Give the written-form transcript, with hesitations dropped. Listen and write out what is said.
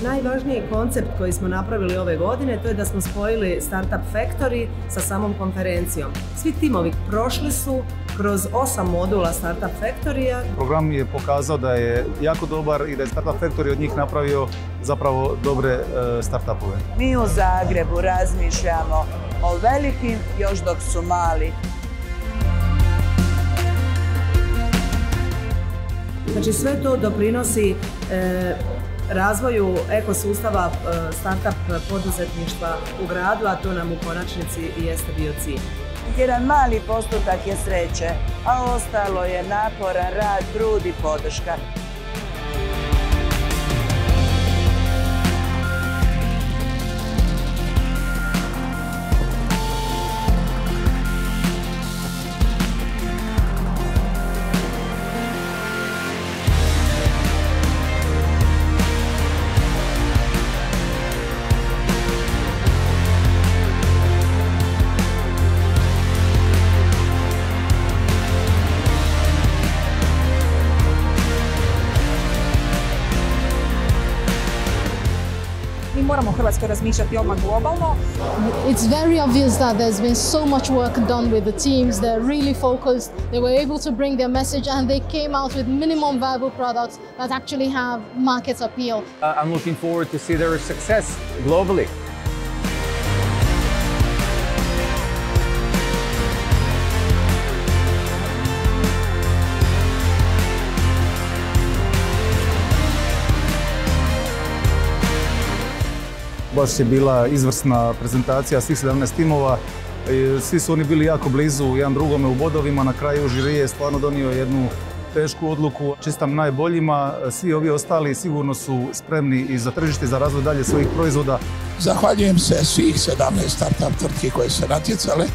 Najvažniji koncept koji smo napravili ove godine to je da smo spojili Startup Factory sa samom konferencijom. Svi timovi prošli su kroz 8 modula Startup Factory-a. Program je pokazao da je jako dobar i da je Startup Factory od njih napravio zapravo dobre startupove. Mi u Zagrebu razmišljamo o velikim još dok su mali. Znači sve to doprinosi razvoju ekosustava startup poduzetništva u gradu, a to nam u konačnici i jeste bio cilj. Jedan mali postotak je sreće, a ostalo je naporan rad, trud i podrška. Mi moramo Hrvatskoj razmišljati odmah globalno. It's very obvious that there's been so much work done with the teams. They're really focused. They were able to bring their message and they came out with minimum viable products that actually have market appeal. I'm looking forward to see their success globally. Baš je bila izvrsna prezentacija svih 17 timova. Svi su oni bili jako blizu jedan drugome u bodovima. Na kraju žiri je stvarno donio jednu tešku odluku. Čestitam najboljima. Svi ovi ostali sigurno su spremni i za tržište, za razvoj dalje svojih proizvoda. Zahvaljujem se svih 17 startup tvrtki koje su se natjecale.